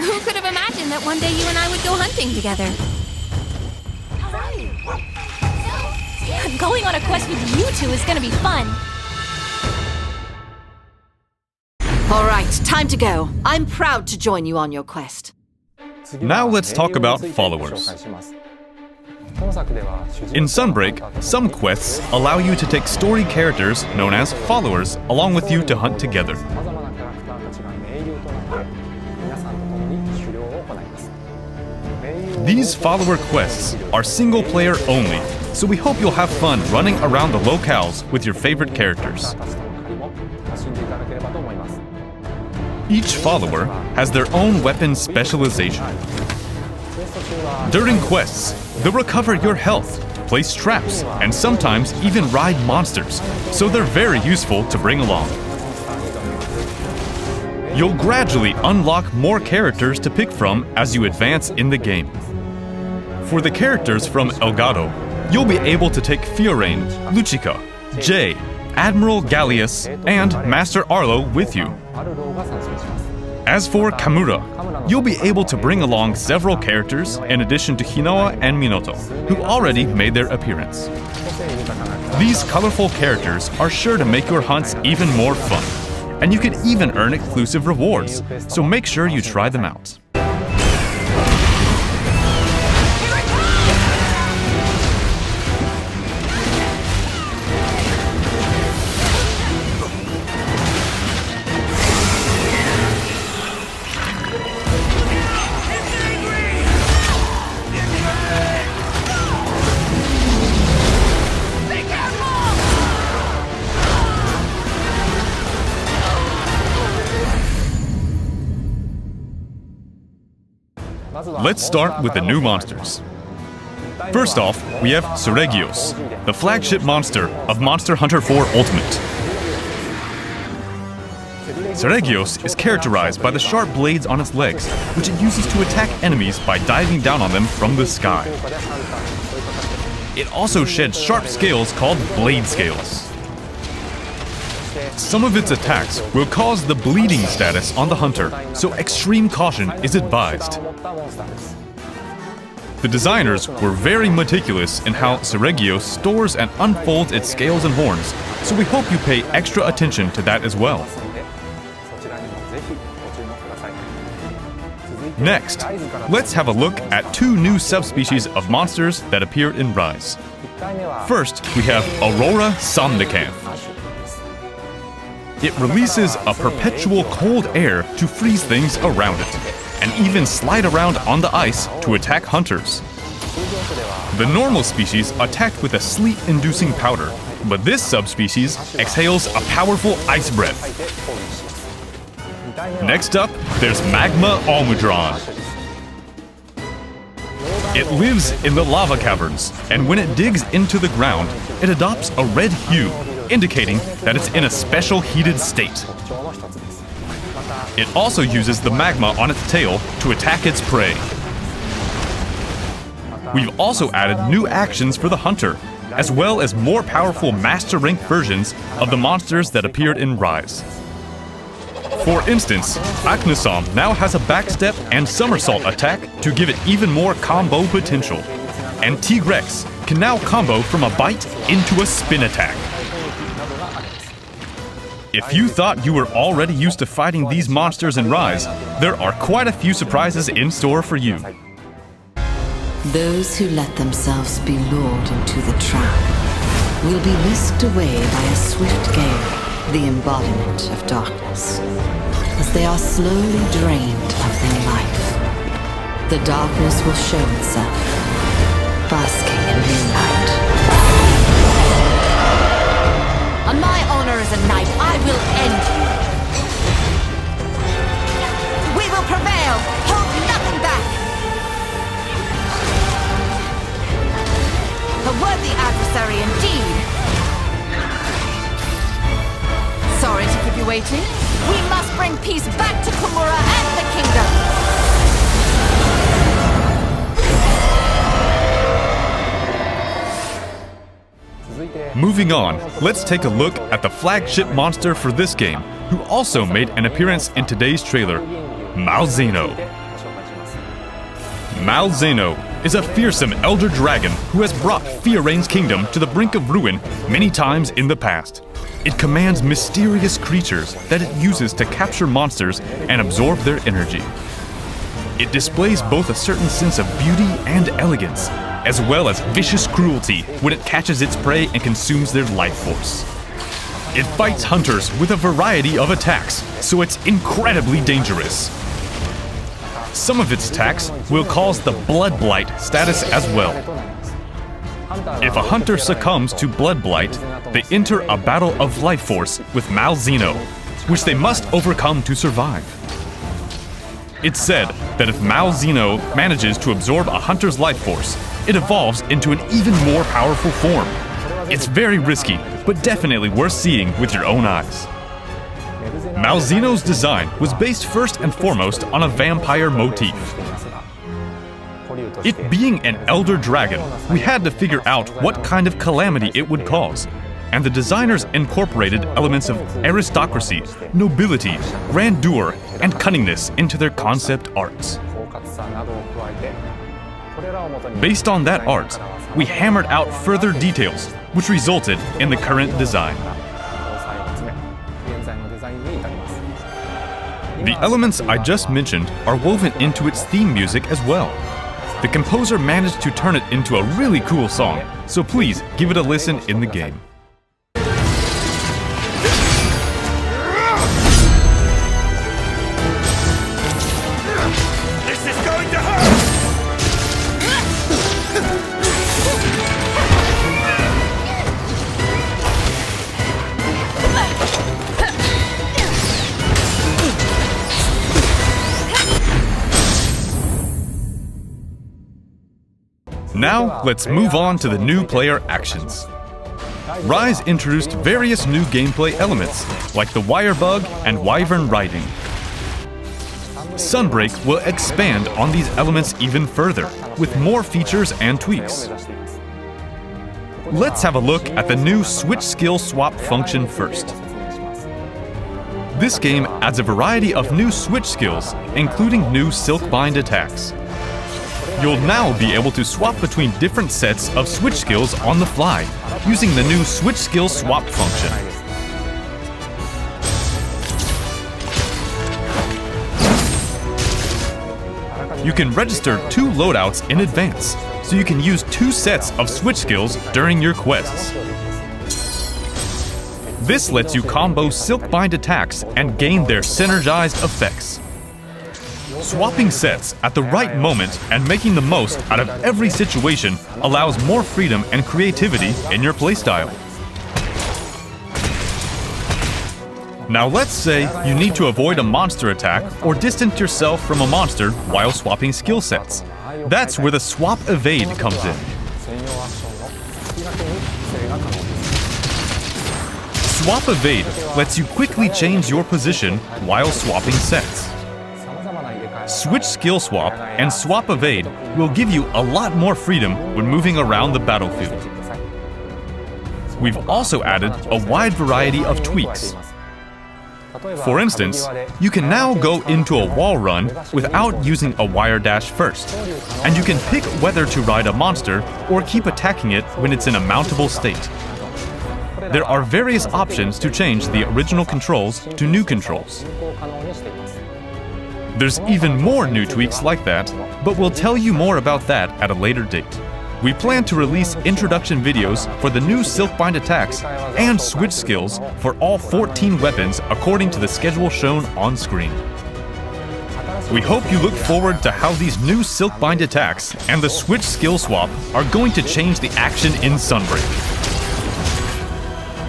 Who could have imagined that one day you and I would go hunting together? Going on a quest with you two is gonna be fun. Alright, time to go. I'm proud to join you on your quest. Now let's talk about followers. In Sunbreak, some quests allow you to take story characters known as followers along with you to hunt together. These follower quests are single player only, so we hope you'll have fun running around the locales with your favorite characters. Each follower has their own weapon specialization. During quests, they'll recover your health, place traps, and sometimes even ride monsters, so they're very useful to bring along. You'll gradually unlock more characters to pick from as you advance in the game. For the characters from Elgato, you'll be able to take Fiorane, Lucica, Jay, Admiral Gallius, and Master Arlo with you. As for Kamura, you'll be able to bring along several characters in addition to Hinoa and Minoto, who already made their appearance. These colorful characters are sure to make your hunts even more fun, and you can even earn exclusive rewards, so make sure you try them out. Let's start with the new monsters. First off, we have Seregios, the flagship monster of Monster Hunter 4 Ultimate. Seregios is characterized by the sharp blades on its legs, which it uses to attack enemies by diving down on them from the sky. It also sheds sharp scales called blade scales. Some of its attacks will cause the bleeding status on the hunter, so extreme caution is advised. The designers were very meticulous in how Seregios stores and unfolds its scales and horns, so we hope you pay extra attention to that as well. Next, let's have a look at two new subspecies of monsters that appeared in Rise. First, we have Aurora Somnacanth. It releases a perpetual cold air to freeze things around it, and even slide around on the ice to attack hunters. The normal species attacked with a sleet-inducing powder, but this subspecies exhales a powerful ice breath. Next up, there's Magma Almudron. It lives in the lava caverns, and when it digs into the ground, it adopts a red hue, indicating that it's in a special heated state. It also uses the magma on its tail to attack its prey. We've also added new actions for the hunter, as well as more powerful master rank versions of the monsters that appeared in Rise. For instance, Aknosom now has a backstep and somersault attack to give it even more combo potential, and Tigrex can now combo from a bite into a spin attack. If you thought you were already used to fighting these monsters in Rise, there are quite a few surprises in store for you. Those who let themselves be lured into the trap will be whisked away by a swift gale, the embodiment of darkness, as they are slowly drained of their life. The darkness will show itself, basking in moonlight. On my honor as a knight, I will end you. We will prevail! Hold nothing back! A worthy adversary indeed! Sorry to keep you waiting. We must bring peace back to Komura and the kingdom! Moving on, let's take a look at the flagship monster for this game, who also made an appearance in today's trailer, Malzenos. Malzenos is a fearsome elder dragon who has brought Fioraine's kingdom to the brink of ruin many times in the past. It commands mysterious creatures that it uses to capture monsters and absorb their energy. It displays both a certain sense of beauty and elegance, as well as vicious cruelty when it catches its prey and consumes their life force. It fights hunters with a variety of attacks, so it's incredibly dangerous. Some of its attacks will cause the Blood Blight status as well. If a hunter succumbs to Blood Blight, they enter a battle of life force with Malzenos, which they must overcome to survive. It's said that if Malzenos manages to absorb a hunter's life force, it evolves into an even more powerful form. It's very risky, but definitely worth seeing with your own eyes. Malzenos' design was based first and foremost on a vampire motif. It being an elder dragon, we had to figure out what kind of calamity it would cause, and the designers incorporated elements of aristocracy, nobility, grandeur, and cunningness into their concept arts. Based on that art, we hammered out further details, which resulted in the current design. The elements I just mentioned are woven into its theme music as well. The composer managed to turn it into a really cool song, so please give it a listen in the game. This is going to hurt! Now, let's move on to the new player actions. Rise introduced various new gameplay elements, like the wire bug and wyvern riding. Sunbreak will expand on these elements even further, with more features and tweaks. Let's have a look at the new switch skill swap function first. This game adds a variety of new switch skills, including new Silkbind attacks. You'll now be able to swap between different sets of switch skills on the fly, using the new switch skill swap function. You can register 2 loadouts in advance, so you can use 2 sets of switch skills during your quests. This lets you combo Silkbind attacks and gain their synergized effects. Swapping sets at the right moment and making the most out of every situation allows more freedom and creativity in your playstyle. Now let's say you need to avoid a monster attack or distance yourself from a monster while swapping skill sets. That's where the Swap Evade comes in. Swap Evade lets you quickly change your position while swapping sets. Switch Skill Swap and Swap Evade will give you a lot more freedom when moving around the battlefield. We've also added a wide variety of tweaks. For instance, you can now go into a wall run without using a wire dash first, and you can pick whether to ride a monster or keep attacking it when it's in a mountable state. There are various options to change the original controls to new controls. There's even more new tweaks like that, but we'll tell you more about that at a later date. We plan to release introduction videos for the new Silkbind attacks and switch skills for all 14 weapons according to the schedule shown on screen. We hope you look forward to how these new Silkbind attacks and the switch skill swap are going to change the action in Sunbreak.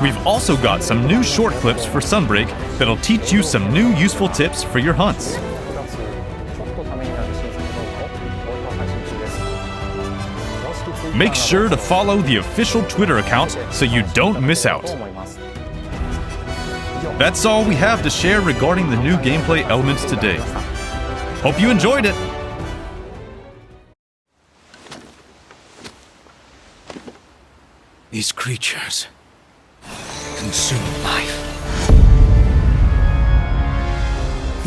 We've also got some new short clips for Sunbreak that'll teach you some new useful tips for your hunts. Make sure to follow the official Twitter account so you don't miss out. That's all we have to share regarding the new gameplay elements today. Hope you enjoyed it! These creatures consume life.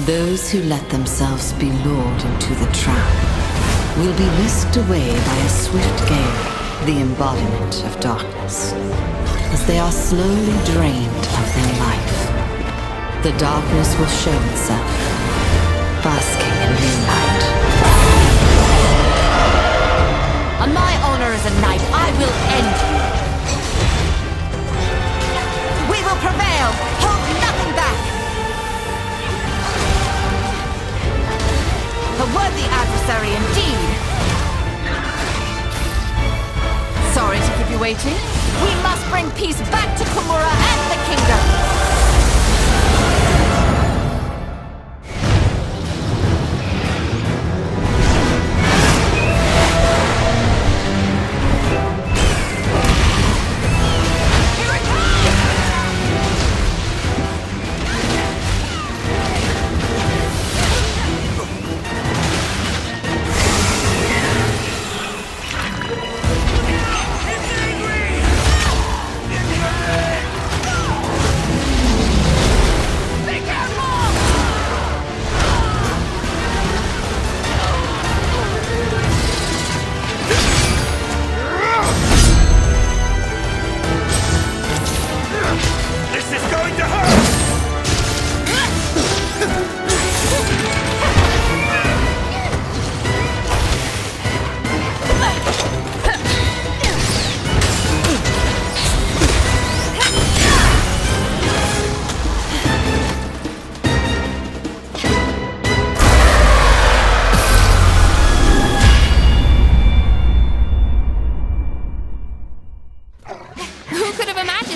Those who let themselves be lured into the trap will be whisked away by a swift gale, the embodiment of darkness, as they are slowly drained of their life. The darkness will show itself, basking in moonlight. On my honor as a knight, I will end you. We will prevail! Hold nothing back! A worthy adversary indeed! Sorry to keep you waiting. We must bring peace back to Komura and the kingdom!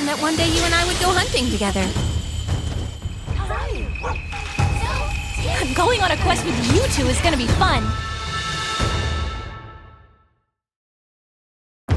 That one day you and I would go hunting together. Going on a quest with you two is gonna be fun.